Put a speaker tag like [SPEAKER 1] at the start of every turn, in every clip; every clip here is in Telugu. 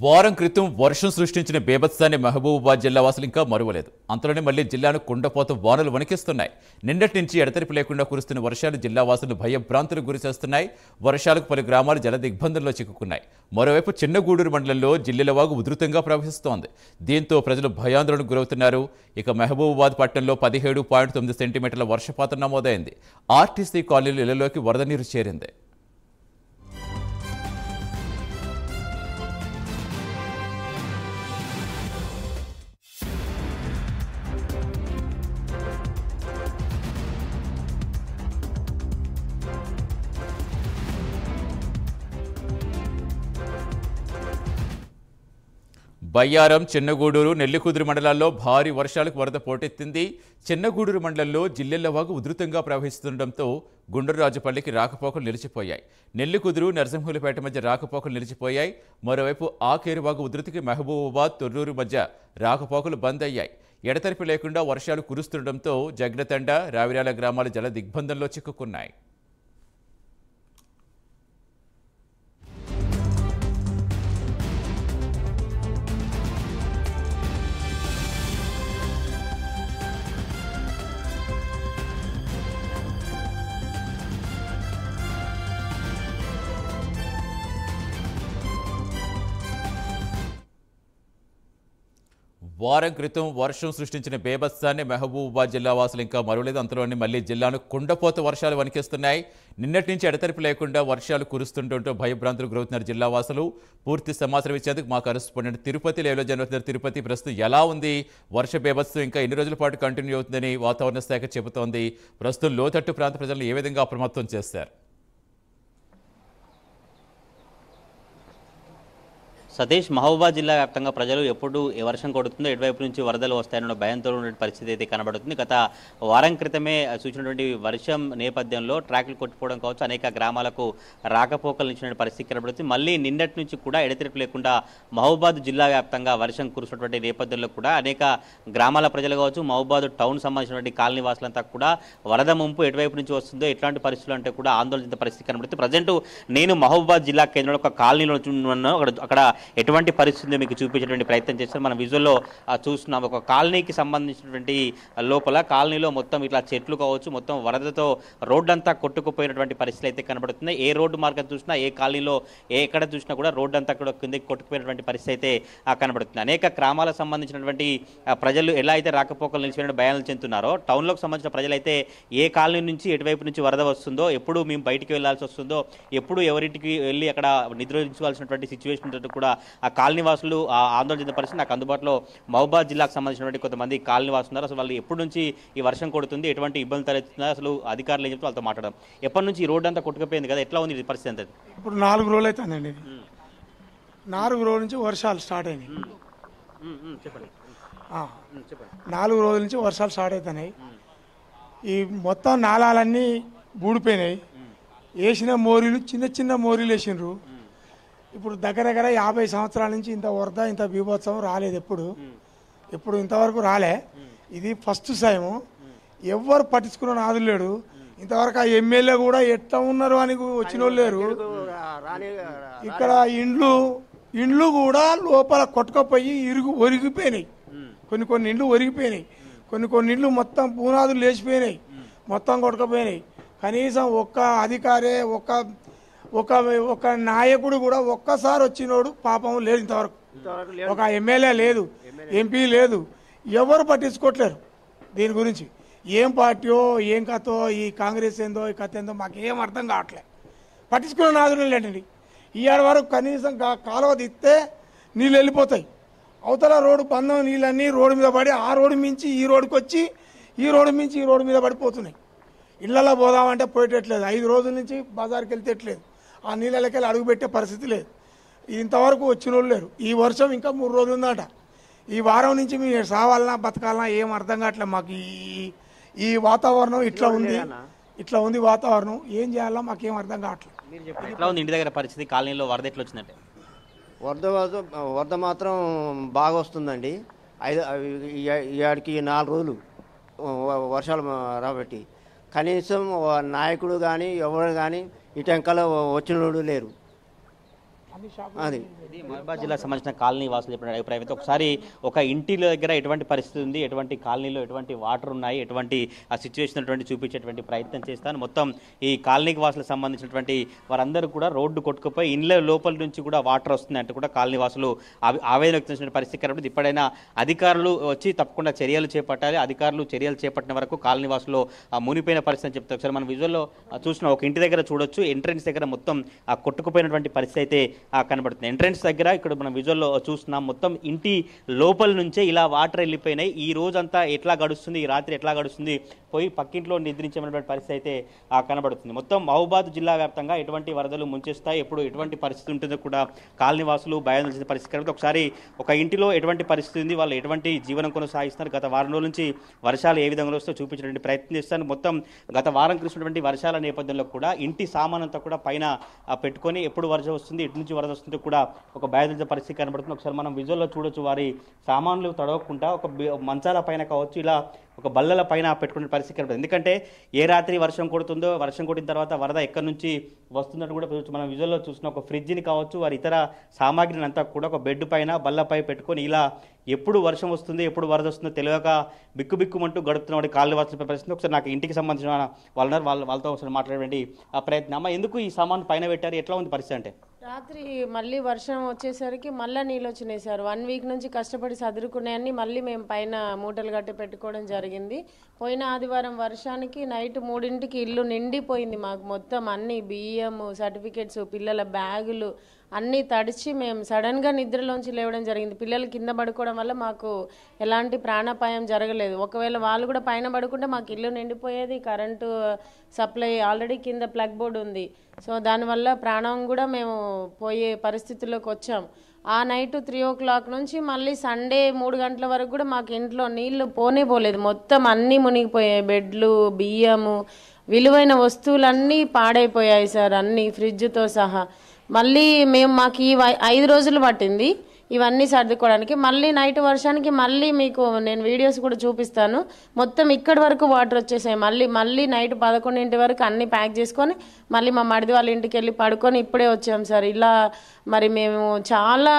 [SPEAKER 1] వారం క్రితం వర్షం సృష్టించిన బేభత్సాన్ని మహబూబాబాద్ జిల్లా వాసులు ఇంకా మరువలేదు. అంతలోనే మళ్లీ జిల్లాను కుండపోత వానలు వణికిస్తున్నాయి. నిన్నటి నుంచి ఎడతెరిపి లేకుండా కురుస్తున్న వర్షాలు జిల్లా వాసులను భయభ్రాంతులకు గురిచేస్తున్నాయి. వర్షాలకు పలు గ్రామాలు జల దిగ్బంధంలో చిక్కుకున్నాయి. మరోవైపు చిన్నగూడూరు మండలంలో జిల్లెలవాగు ఉధృతంగా ప్రవహిస్తోంది. దీంతో ప్రజలు భయాందోళనకు గురవుతున్నారు. ఇక మహబూబాబాద్ పట్టణంలో 17.9 సెంటీమీటర్ల వర్షపాతం నమోదైంది. ఆర్టీసీ కాలనీలు ఇళ్లలోకి వరద నీరు చేరింది. బయ్యారం, చిన్నగూడూరు, నెల్లికుదురు మండలాల్లో భారీ వర్షాలకు వరద పోటెత్తింది. చిన్నగూడూరు మండలంలో జిల్లెళ్లవాగు ఉధృతంగా ప్రవహిస్తుండటంతో గుండ్రరాజుపల్లికి రాకపోకలు నిలిచిపోయాయి. నెల్లికుదురు, నరసింహులపేట మధ్య రాకపోకలు నిలిచిపోయాయి. మరోవైపు ఆకేరువాగు ఉధృతికి మహబూబాబాద్, తొర్రూరు మధ్య రాకపోకలు బంద్ అయ్యాయి. ఎడతెరిపి లేకుండా వర్షాలు కురుస్తుండటంతో జగ్నతండ, రావిరాల గ్రామాలు జల దిగ్బంధంలో చిక్కుకున్నాయి. వారం క్రితం వర్షం సృష్టించిన బేభత్సాన్ని మహబూబాబాద్ జిల్లా వాసులు ఇంకా మరువలేదు. అంతలోనే మళ్లీ జిల్లాను కుండపోత వర్షాలు వణికిస్తున్నాయి. నిన్నటి నుంచి ఎడతెరిపి లేకుండా వర్షాలు కురుస్తుండటంతో భయభ్రాంతులకు గురవుతున్నారు జిల్లా వాసులు. పూర్తి సమాచారం ఇచ్చేందుకు మా కరెస్పాండెంట్ తిరుపతి లైవ్లో జరుగుతున్నారు. తిరుపతి, ప్రస్తుతం ఎలా ఉంది వర్ష బేభత్సం? ఇంకా ఎన్ని రోజుల పాటు కంటిన్యూ అవుతుందని వాతావరణ శాఖ చెబుతోంది. ప్రస్తుతం లోతట్టు ప్రాంత ప్రజలను ఏ విధంగా అప్రమత్తం చేశారు?
[SPEAKER 2] సతీష్, మహబూబాబాద్ జిల్లా వ్యాప్తంగా ప్రజలు ఎప్పుడు వర్షం కొడుతుందో ఎటువైపు నుంచి వరదలు వస్తాయన్న భయంతో ఉన్న పరిస్థితి అయితే కనబడుతుంది. గత వారం క్రితమే చూసినటువంటి వర్షం నేపథ్యంలో ట్రాక్లు కొట్టుకోవడం కావచ్చు, అనేక గ్రామాలకు రాకపోకలు ఇచ్చిన పరిస్థితి కనబడుతుంది. మళ్ళీ నిన్నటి నుంచి కూడా ఎడతెరిపి లేకుండా మహబూబాబాద్ జిల్లా వ్యాప్తంగా వర్షం కురుస్తున్నటువంటి నేపథ్యంలో కూడా అనేక గ్రామాల ప్రజలు కావచ్చు, మహబూబాబాద్ టౌన్ సంబంధించినటువంటి కాలనీ వాసులంతా కూడా వరద ముంపు ఎటువైపు నుంచి వస్తుందో, ఎట్లాంటి పరిస్థితులు అంటే కూడా ఆందోళన పరిస్థితి కనబడుతుంది. ప్రజెంట్ నేను మహబూబాబాద్ జిల్లా కేంద్రంలో ఒక కాలనీలో ఉన్నాను. అక్కడ ఎటువంటి పరిస్థితులు మీకు చూపించేటువంటి ప్రయత్నం చేస్తారు. మనం విజువల్లో చూస్తున్నాం. ఒక కాలనీకి సంబంధించినటువంటి లోపల కాలనీలో మొత్తం ఇట్లా చెట్లు కావచ్చు, మొత్తం వరదతో రోడ్డంతా కొట్టుకుపోయినటువంటి పరిస్థితులు అయితే కనబడుతున్నాయి. ఏ రోడ్డు మార్గం చూసినా, ఏ కాలనీలో ఎక్కడ చూసినా కూడా రోడ్డంతా కూడా కిందకి కొట్టుకుపోయినటువంటి పరిస్థితి అయితే కనబడుతుంది. అనేక గ్రామాలకు సంబంధించినటువంటి ప్రజలు ఎలా అయితే రాకపోకలు నిలిచిపోయిన భయాలు చెందుతున్నారో, టౌన్లోకి సంబంధించిన ప్రజలైతే ఏ కాలనీ నుంచి ఎటువైపు నుంచి వరద వస్తుందో, ఎప్పుడు మేము బయటికి వెళ్లాల్సి వస్తుందో, ఎప్పుడు ఎవరింటికి వెళ్ళి అక్కడ నిద్రించుకోవాల్సినటువంటి సిచ్యువేషన్ కూడా ఆ కాలనీ వాసులు ఆందోళన చెందిన పరిస్థితి. నాకు అందుబాటులో మహబూబాబాద్ జిల్లాకు సంబంధించినటువంటి కొంతమంది కాలనీ వాసులు ఉన్నారు. అసలు వాళ్ళు ఎప్పటి నుంచి ఈ వర్షం కొడుతుంది, ఎటువంటి ఇబ్బంది తలెత్తుందో అసలు అధికారులు ఏం చెప్తే వాళ్ళతో మాట్లాడడం. ఎప్పటి నుంచి ఈ రోడ్డు అంతా కొట్టుకుపోయింది కదా, ఎట్లా ఉంది పరిస్థితి అంతా?
[SPEAKER 3] ఇప్పుడు 4 రోజులు అవుతుందండి. 4 రోజుల నుంచి వర్షాలు స్టార్ట్ అయినాయి.
[SPEAKER 2] చెప్పండి.
[SPEAKER 3] 4 రోజుల నుంచి వర్షాలు స్టార్ట్ అవుతున్నాయి. ఈ మొత్తం నాలాలన్నీ బూడిపోయినాయి. వేసిన మోరీలు చిన్న చిన్న మోరీలు వేసినారు. ఇప్పుడు దగ్గర 50 సంవత్సరాల నుంచి ఇంత వరద, ఇంత బీభత్సవం రాలేదు. ఎప్పుడు ఇంతవరకు రాలే. ఇది ఫస్ట్ టైము. ఎవరు పట్టించుకున్న నాదులు లేడు ఇంతవరకు. ఆ ఎమ్మెల్యే కూడా ఎట్లా ఉన్నారు అని వచ్చిన వాళ్ళు లేరు. ఇక్కడ ఇండ్లు కూడా లోపల కొట్టుకపోయి ఒరిగిపోయినాయి. కొన్ని ఇండ్లు ఒరిగిపోయినాయి. కొన్ని ఇండ్లు మొత్తం పునాదులు లేచిపోయినాయి, మొత్తం కొట్టుకపోయినాయి. కనీసం ఒక్క అధికారే, ఒక నాయకుడు కూడా ఒక్కసారి వచ్చినోడు పాపం లేదు ఇంతవరకు. ఒక ఎమ్మెల్యే లేదు, ఎంపీ లేదు, ఎవరు పట్టించుకోవట్లేరు దీని గురించి. ఏం పార్టీయో, ఏం కథో, ఈ కాంగ్రెస్ ఏందో, ఈ కథ ఏందో మాకేం అర్థం కావట్లే. పట్టించుకున్న నాదులు లేదండి. ఇవాళ వరకు కనీసం కాలువ తిస్తే నీళ్ళు వెళ్ళిపోతాయి. అవతల రోడ్డు పందం నీళ్ళన్నీ రోడ్డు మీద పడి, ఆ రోడ్డు మించి ఈ రోడ్డుకి వచ్చి, ఈ రోడ్డు మించి ఈ రోడ్డు మీద పడిపోతున్నాయి. ఇళ్లలో పోదామంటే పోయేటట్లేదు. 5 రోజుల నుంచి బజార్కి వెళ్తేట్లేదు. ఆ నీళ్ళకి అడుగుపెట్టే పరిస్థితి లేదు. ఇంతవరకు వచ్చిన వాళ్ళు లేరు. ఈ వర్షం ఇంకా 3 రోజులు ఉందట. ఈ వారం నుంచి మీరు సావాలన్నా బతకాలన్నా ఏం అర్థం కావట్లేదు మాకు. ఈ వాతావరణం ఇట్లా ఉంది వాతావరణం. ఏం చేయాలన్నా మాకేం అర్థం కావట్లేదు.
[SPEAKER 2] ఎట్లా ఉంది ఇంటి దగ్గర పరిస్థితి? కాలనీలో వరద ఎట్లా వచ్చిందంటే?
[SPEAKER 4] వరద మాత్రం బాగా వస్తుందండి. ఈడికి 4 రోజులు వర్షాలు రాబట్టి కనీసం నాయకుడు కానీ ఎవరు కానీ ఇటంకలో వచ్చినోడు లేరు. అది
[SPEAKER 2] ఇది మహబూబాబాద్ జిల్లాకు సంబంధించిన కాలనీ వాసులు చెప్పిన అభిప్రాయం అయితే ఒకసారి ఒక ఇంటి దగ్గర ఎటువంటి పరిస్థితి ఉంది, ఎటువంటి కాలనీలో ఎటువంటి వాటర్ ఉన్నాయి, ఎటువంటి ఆ సిచ్యువేషన్ అటువంటి చూపించేటువంటి ప్రయత్నం చేస్తాను. మొత్తం ఈ కాలనీకి వాసులకు సంబంధించినటువంటి వారందరూ కూడా రోడ్డు కొట్టుకుపోయి ఇండ్ల లోపల నుంచి కూడా వాటర్ వస్తుంది అంటే కూడా కాలనీ వాసులు ఆవేదన వ్యక్తం చేసిన పరిస్థితి కాబట్టి ఇప్పుడైనా అధికారులు వచ్చి తప్పకుండా చర్యలు చేపట్టాలి. అధికారులు చర్యలు చేపట్టిన వరకు కాలనీ వాసులు మునిపోయిన పరిస్థితి అని చెప్తారు. ఒకసారి మనం విజువల్లో చూసిన ఒక ఇంటి దగ్గర చూడొచ్చు, ఎంట్రెన్స్ దగ్గర మొత్తం కొట్టుకుపోయినటువంటి పరిస్థితి అయితే కనబడుతుంది. ఎంట్రెన్స్ దగ్గర ఇక్కడ మనం విజువల్లో చూస్తున్నాం, మొత్తం ఇంటి లోపల నుంచే ఇలా వాటర్ వెళ్ళిపోయినాయి. ఈ రోజంతా ఎట్లా గడుస్తుంది, ఈ రాత్రి ఎట్లా గడుస్తుంది, పోయి పక్కింట్లో నిద్రించేటువంటి పరిస్థితి అయితే కనబడుతుంది. మొత్తం మహబూబాబాద్ జిల్లా వ్యాప్తంగా ఎటువంటి వరదలు ముంచేస్తాయి, ఎప్పుడు ఎటువంటి పరిస్థితి ఉంటుందో కూడా కాలనీ వాసులు భయం తెలిసిన పరిస్థితి కనుక ఒకసారి ఒక ఇంటిలో ఎటువంటి పరిస్థితి ఉంది, వాళ్ళు ఎటువంటి జీవనం కొనసాగిస్తున్నారు, గత వారం రోజుల నుంచి వర్షాలు ఏ విధంగా వస్తూ చూపించడానికి ప్రయత్నం చేస్తాను. మొత్తం గత వారం కురిసినటువంటి వర్షాల నేపథ్యంలో కూడా ఇంటి సామాన్ అంతా కూడా పైన పెట్టుకొని ఎప్పుడు వరద వస్తుంది, ఎటు నుంచి వరద వస్తుందో కూడా ఒక భయదించే పరిస్థితి కనబడుతుంది. ఒకసారి మనం విజువల్లో చూడొచ్చు, వారి సామాన్లు తడవకుండా ఒక మంచాల పైన కావచ్చు ఇలా ఒక బల్లల పైన పెట్టుకునే పరిస్థితి కనబడుతుంది. ఎందుకంటే ఏ రాత్రి వర్షం కొడుతుందో, వర్షం కొట్టిన తర్వాత వరద ఎక్కడి నుంచి వస్తుందని కూడా మనం విజువల్లో చూసిన ఒక ఫ్రిడ్జ్ని కావచ్చు వారి ఇతర సామాగ్రిని అంతా కూడా ఒక బెడ్ పైన బల్లపై పెట్టుకొని ఇలా ఎప్పుడు వర్షం వస్తుంది, ఎప్పుడు వరద వస్తుందో తెలియక బిక్కుబిక్కుమంటూ గడుపుతున్న కాళ్ళు వాసుల పరిస్థితి. ఒకసారి నాకు ఇంటికి సంబంధించిన వాళ్ళతో ఒకసారి మాట్లాడేటువంటి ఆ ప్రయత్నం. అమ్మ, ఎందుకు ఈ సామాన్ పైన పెట్టారు, ఎట్లా ఉంది పరిస్థితి అంటే?
[SPEAKER 5] రాత్రి మళ్ళీ వర్షం వచ్చేసరికి మళ్ళీ నీళ్ళు వచ్చినాయి సార్. 1 వీక్ నుంచి కష్టపడి సదురుకున్నాయని మళ్ళీ మేము పైన మూటలు కట్టి పెట్టుకోవడం జరిగింది. పోయిన ఆదివారం వర్షానికి నైట్ 3ంటికి ఇల్లు నిండిపోయింది. మాకు మొత్తం అన్ని బియ్యం, సర్టిఫికెట్స్, పిల్లల బ్యాగులు అన్నీ తడిచి మేము సడన్గా నిద్రలోంచి లేవడం జరిగింది. పిల్లలు కింద పడుకోవడం వల్ల మాకు ఎలాంటి ప్రాణాపాయం జరగలేదు. ఒకవేళ వాళ్ళు కూడా పైన పడుకుంటే మాకు ఇల్లు నిండిపోయేది. కరెంటు సప్లై ఆల్రెడీ కింద ప్లగ్ బోర్డు ఉంది. సో దానివల్ల ప్రాణం కూడా మేము పోయే పరిస్థితుల్లోకి వచ్చాం. ఆ నైట్ 3 o'clock నుంచి మళ్ళీ సండే 3 గంటల వరకు కూడా మాకు ఇంట్లో నీళ్లు పోలేదు. మొత్తం అన్నీ మునిగిపోయాయి. బెడ్లు, బియ్యము, విలువైన వస్తువులన్నీ పాడైపోయాయి సార్, అన్నీ ఫ్రిడ్జ్తో సహా. మళ్ళీ మాకు ఈ 5 రోజులు పట్టింది ఇవన్నీ సర్దుకోవడానికి. మళ్ళీ నైట్ వర్షానికి మళ్ళీ మీకు నేను వీడియోస్ కూడా చూపిస్తాను. మొత్తం ఇక్కడి వరకు వాటర్ వచ్చేసాయి. మళ్ళీ నైట్ 11 వరకు అన్నీ ప్యాక్ చేసుకొని మళ్ళీ మా మడిది వాళ్ళ ఇంటికి వెళ్ళి పడుకొని ఇప్పుడే వచ్చాం సార్. ఇలా మరి మేము చాలా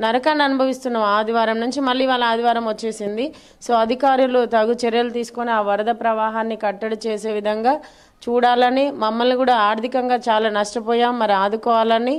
[SPEAKER 5] నరకాన్ని అనుభవిస్తున్నాం. ఆదివారం నుంచి మళ్ళీ వాళ్ళ ఆదివారం వచ్చేసింది. సో అధికారులు తగు చర్యలు తీసుకొని ఆ వరద ప్రవాహాన్ని కట్టడి చేసే విధంగా చూడాలని, మమ్మల్ని కూడా ఆర్థికంగా చాలా నష్టపోయాం, మరి ఆదుకోవాలని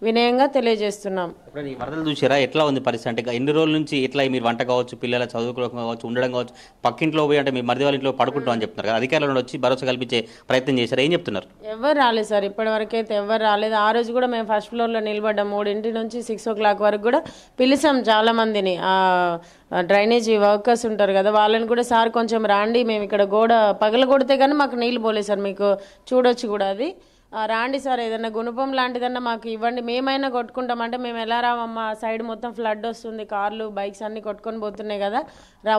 [SPEAKER 5] వినయంగా తెలియజేస్తున్నాం.
[SPEAKER 2] ఈ వరదలు చూసారా, ఎట్లా ఉంది పరిస్థితి అంటే? ఎన్ని రోజుల నుంచి ఎట్లా మీరు వంట కావచ్చు, పిల్లల చదువుకోవడం కావచ్చు, ఉండడం కావచ్చు, పక్కింట్లో పోయి అంటే మీ మరిది వాళ్ళ ఇంట్లో పడుకుంటాం అని చెప్తున్నారు కదా, అధికారులను వచ్చి భరోసా కల్పించే ప్రయత్నం చేశారు, ఏం చెప్తున్నారు?
[SPEAKER 5] ఎవరు రాలేదు సార్, ఇప్పటి వరకు అయితే ఎవరు రాలేదు. ఆ రోజు కూడా మేము ఫస్ట్ ఫ్లోర్లో నిలబడ్డాం. 3 నుంచి 6 o'clock వరకు కూడా పిలిచాం చాలా మందిని. డ్రైనేజీ వర్కర్స్ ఉంటారు కదా, వాళ్ళని కూడా సార్ కొంచెం రాండి, మేము ఇక్కడ గోడ పగలగొడితే కానీ మాకు నీళ్ళు పోలేదు సార్, మీకు చూడొచ్చు కూడా అది, రాండి సార్, ఏదైనా గుణపం లాంటిదన్నా మాకు ఇవ్వండి, మేమైనా కొట్టుకుంటామంటే మేము ఎలా రావమ్మా, సైడ్ మొత్తం ఫ్లడ్ వస్తుంది, కార్లు బైక్స్ అన్నీ కొట్టుకొని పోతున్నాయి కదా,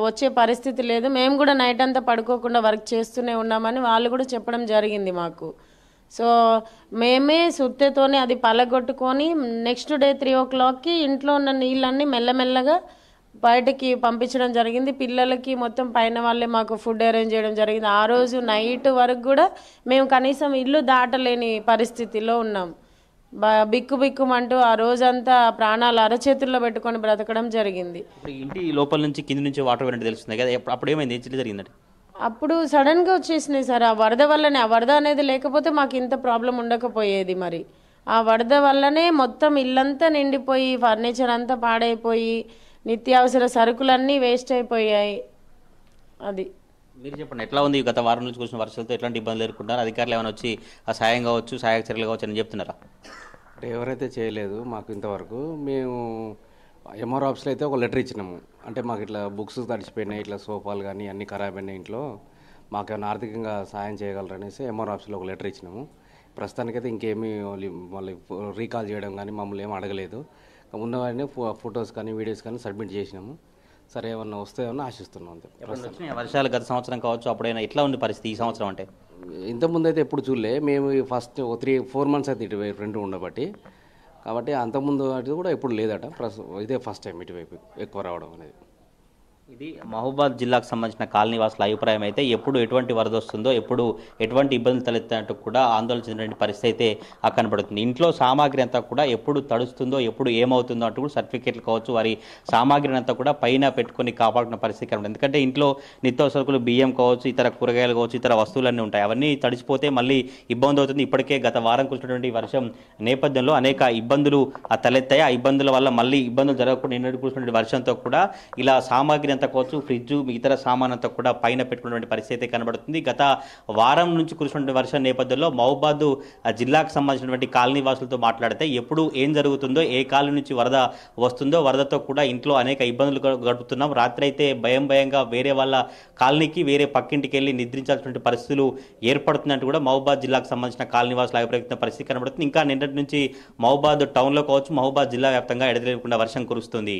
[SPEAKER 5] వచ్చే పరిస్థితి లేదు, మేము కూడా నైట్ అంతా పడుకోకుండా వర్క్ చేస్తూనే ఉన్నామని వాళ్ళు కూడా చెప్పడం జరిగింది మాకు. సో మేమే సుత్తెతోనే అది పలగొట్టుకొని నెక్స్ట్ డే 3 o'clockకి ఇంట్లో ఉన్న నీళ్ళన్నీ మెల్లమెల్లగా బయటకి పంపించడం జరిగింది. పిల్లలకి మొత్తం పైన వాళ్ళే మాకు ఫుడ్ అరేంజ్ చేయడం జరిగింది. ఆ రోజు నైట్ వరకు కూడా మేము కనీసం ఇల్లు దాటలేని పరిస్థితిలో ఉన్నాం. బిక్కుమంటూ ఆ రోజంతా ప్రాణాలు అరచేతుల్లో పెట్టుకొని బ్రతకడం జరిగింది.
[SPEAKER 2] ఇంటి లోపల నుంచి కింది నుంచి వాటర్ వెళ్ళినట్టు తెలుస్తుంది కదా, అప్పుడు ఏమైంది, ఏం జరిగిందండి?
[SPEAKER 5] అప్పుడు సడన్గా వచ్చేసినాయి సార్, ఆ వరద వల్లనే. ఆ వరద అనేది లేకపోతే మాకు ఇంత ప్రాబ్లం ఉండకపోయేది. మరి ఆ వరద వల్లనే మొత్తం ఇల్లంతా నిండిపోయి, ఫర్నిచర్ అంతా పాడైపోయి, నిత్యావసర సరుకులన్నీ వేస్ట్ అయిపోయాయి. అది
[SPEAKER 2] మీరు చెప్పండి, ఎట్లా ఉంది గత వారం నుంచి కూర్చున్న వర్షాలతో ఎట్లాంటి ఇబ్బందులు ఎదుర్కొంటారు? అధికారులు ఏమైనా వచ్చి ఆ సాయం కావచ్చు, సహాయక చర్యలు కావచ్చు అని చెప్తున్నారా?
[SPEAKER 6] అంటే ఎవరైతే చేయలేదు మాకు ఇంతవరకు. మేము ఎంఆర్ ఆఫీస్లో అయితే ఒక లెటర్ ఇచ్చినాము, అంటే మాకు ఇట్లా బుక్స్ తడిచిపోయినాయి, ఇట్లా సోఫాలు కానీ అన్నీ ఖరాబ్ అయినాయి ఇంట్లో, మాకేమైనా ఆర్థికంగా సాయం చేయగలరనేసి ఎంఆర్ ఆఫీస్లో ఒక లెటర్ ఇచ్చినాము. ప్రస్తుతానికైతే ఇంకేమీ మళ్ళీ రీకాల్ చేయడం కానీ మమ్మల్ని ఏమీ అడగలేదు. ఉన్నవాడిని ఫొటోస్ కానీ వీడియోస్ కానీ సబ్మిట్ చేసినాము. సరే ఏమన్నా వస్తాయని ఆశిస్తున్నాం అంతే.
[SPEAKER 2] వర్షాలు గత సంవత్సరం కావచ్చు, అప్పుడైనా ఎట్లా ఉంది పరిస్థితి ఈ సంవత్సరం? అంటే
[SPEAKER 6] ఇంతకుముందు అయితే ఎప్పుడు చూడలే మేము, ఫస్ట్ 3-4 months అయితే ఇటువైపు రెండు ఉండబట్టి, కాబట్టి అంతకుముందు అది కూడా ఎప్పుడు లేదట. ఇదే ఫస్ట్ టైం ఇటువైపు ఎక్కువ రావడం అనేది.
[SPEAKER 2] ఇది మహబూబాద్ జిల్లాకు సంబంధించిన కాలనీవాసుల అభిప్రాయం అయితే ఎప్పుడు ఎటువంటి వరద వస్తుందో ఎప్పుడు ఎటువంటి ఇబ్బందులు తలెత్తినట్టు కూడా ఆందోళన చెందిన పరిస్థితి అయితే కనబడుతుంది. ఇంట్లో సామాగ్రి అంతా కూడా ఎప్పుడు తడుస్తుందో ఎప్పుడు ఏమవుతుందో అంటూ కూడా సర్టిఫికేట్లు కావచ్చు వారి సామాగ్రిని అంతా కూడా పైన పెట్టుకొని కాపాడుకున్న పరిస్థితి కనబడుతుంది. ఎందుకంటే ఇంట్లో నిత్యావసరకులు బియ్యం కావచ్చు, ఇతర కూరగాయలు కావచ్చు, ఇతర వస్తువులన్నీ ఉంటాయి. అవన్నీ తడిచిపోతే మళ్ళీ ఇబ్బంది అవుతుంది. ఇప్పటికే గత వారం కురిసినటువంటి వర్షం నేపథ్యంలో అనేక ఇబ్బందులు తలెత్తాయి. ఆ ఇబ్బందుల వల్ల మళ్ళీ ఇబ్బందులు జరగకుండా నిన్నటి కురిసినటువంటి వర్షంతో కూడా ఇలా సామాగ్రి అంతా కావచ్చు, ఫ్రిడ్జ్ ఇతర సామాన్ అంతా కూడా పైన పెట్టుకున్నటువంటి పరిస్థితి కనబడుతుంది. గత వారం నుంచి కురిసినటువంటి వర్షం నేపథ్యంలో మహబూబాద్ జిల్లాకు సంబంధించినటువంటి కాలనీ వాసులతో మాట్లాడితే ఎప్పుడు ఏం జరుగుతుందో, ఏ కాలనీ నుంచి వరద వస్తుందో, వరదతో కూడా ఇంట్లో అనేక ఇబ్బందులు గడుపుతున్నాం. రాత్రి అయితే భయంగా వేరే వాళ్ళ కాలనీకి వేరే పక్కింటికి వెళ్ళి నిద్రించాల్సినటువంటి పరిస్థితులు ఏర్పడుతున్నట్టు కూడా మహబూబాద్ జిల్లాకు సంబంధించిన కాలనీ వాసులు అభిప్రాయం పరిస్థితి కనబడుతుంది. ఇంకా నిన్నటి నుంచి మహబూబాద్ టౌన్లో కావచ్చు, మహబూబాద్ జిల్లా వ్యాప్తంగా ఎడతెగకుండా వర్షం కురుస్తుంది.